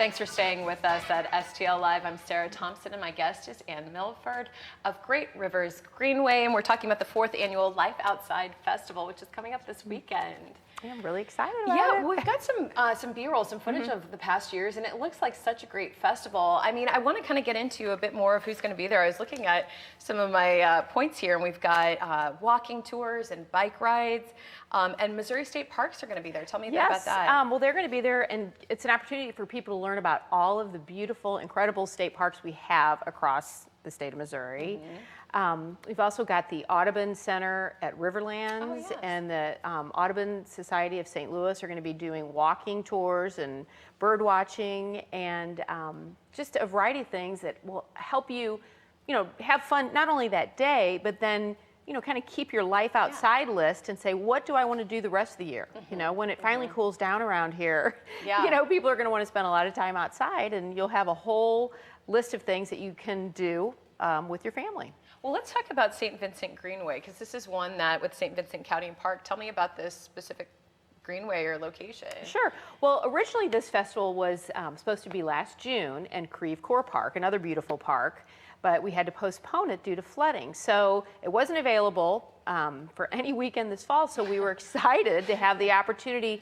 Thanks for staying with us at STL Live. I'm Sarah Thompson, and my guest is Ann Milford of Great Rivers Greenway, and we're talking about the 4th annual Life Outside Festival, which is coming up this weekend. Yeah, I'm really excited about it. Yeah, we've got some B-roll, some footage of the past years, and it looks like such a great festival. I mean, I want to kind of get into a bit more of who's going to be there. I was looking at some of my points here, and we've got walking tours and bike rides, and Missouri State Parks are going to be there. Tell me about that. Well, they're going to be there, and it's an opportunity for people to learn about all of the beautiful, incredible state parks we have across the state of Missouri. We've also got the Audubon Center at Riverlands, and the Audubon Society of St. Louis are going to be doing walking tours and bird watching, and just a variety of things that will help you, have fun not only that day, but then, kind of keep your life outside list and say, what do I want to do the rest of the year? When it finally cools down around here, people are going to want to spend a lot of time outside, and you'll have a whole list of things that you can do with your family. Well, let's talk about St. Vincent Greenway, because this is one that with St. Vincent County Park. Tell me about this specific greenway or location. Sure. Well, originally this festival was supposed to be last June in Creve Coeur Park, another beautiful park, but we had to postpone it due to flooding. So it wasn't available for any weekend this fall, so we were excited to have the opportunity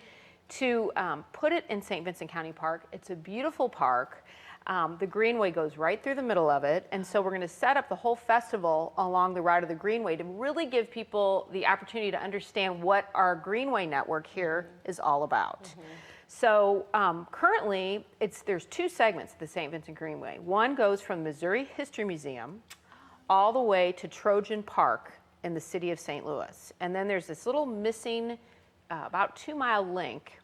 to put it in St. Vincent County Park. It's a beautiful park. The Greenway goes right through the middle of it, and so we're going to set up the whole festival along the route of the Greenway to really give people the opportunity to understand what our Greenway network here is all about. So currently, there's 2 segments of the St. Vincent Greenway. One goes from the Missouri History Museum all the way to Trojan Park in the city of St. Louis. And then there's this little missing about 2-mile link.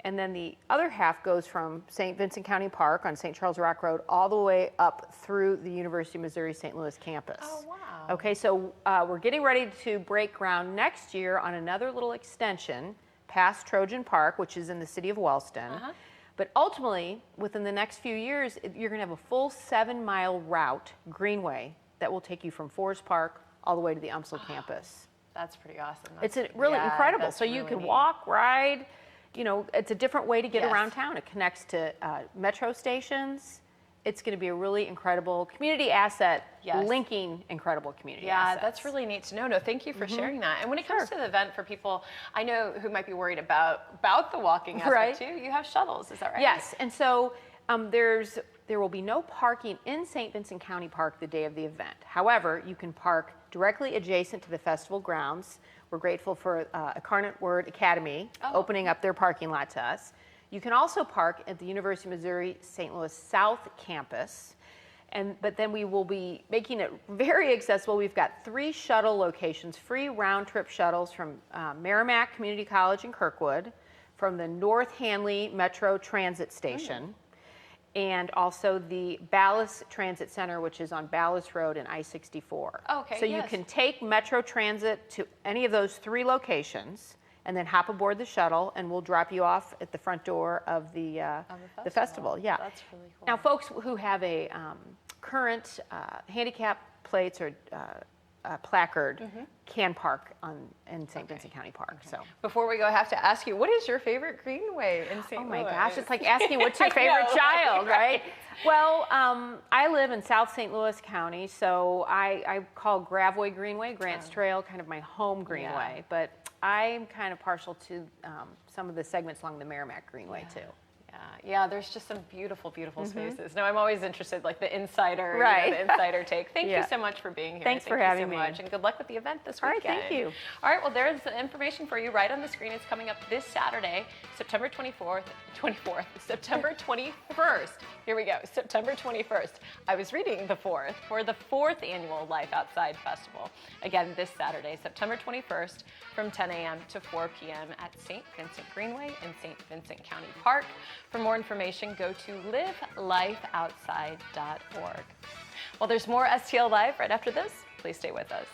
And then the other half goes from St. Vincent County Park on St. Charles Rock Road all the way up through the University of Missouri St. Louis campus. Oh, wow. Okay, so we're getting ready to break ground next year on another little extension past Trojan Park, which is in the city of Wellston. But ultimately, within the next few years, you're going to have a full 7-mile route, Greenway, that will take you from Forest Park all the way to the UMSL campus. That's pretty awesome. It's really incredible. So you can walk, ride. It's a different way to get around town. It connects to metro stations. It's going to be a really incredible community asset, linking incredible community assets. That's really neat to know. No, thank you for sharing that. And when it comes to the event, for people I know who might be worried about the walking aspect too, you have shuttles, is that right? Yes, and so there will be no parking in St. Vincent County Park the day of the event. However, you can park directly adjacent to the festival grounds. We're grateful for Incarnate Word Academy opening up their parking lot to us. You can also park at the University of Missouri St. Louis South campus, but then we will be making it very accessible. We've got 3 shuttle locations, free round-trip shuttles from Merrimack Community College in Kirkwood, from the North Hanley Metro Transit Station, and also the Ballas Transit Center, which is on Ballas Road and I-64. Okay, so you can take Metro Transit to any of those 3 locations and then hop aboard the shuttle, and we'll drop you off at the front door of the festival. Yeah. That's really cool. Now, folks who have a current handicap plates or placard can park in St. Vincent County Park. So before we go, I have to ask you, what is your favorite Greenway in St. Louis? Oh my gosh, it's like asking what's your favorite child, right? Well, I live in South St. Louis County, so I call Gravoy Greenway, Grants Trail, kind of my home Greenway, but I'm kind of partial to some of the segments along the Merrimack Greenway too. Yeah, there's just some beautiful, beautiful spaces. No, I'm always interested, like the insider, the insider take. Thank you so much for being here. Thanks for having me. And good luck with the event this weekend. All right, thank you. All right, well, there's the information for you right on the screen. It's coming up this Saturday, September 24th, September 21st. Here we go, September 21st. I was reading the 4th for the 4th annual Life Outside Festival. Again, this Saturday, September 21st, from 10 a.m. to 4 p.m. at St. Vincent Greenway in St. Vincent County Park. For more information, go to livelifeoutside.org. Well, there's more STL Live right after this. Please stay with us.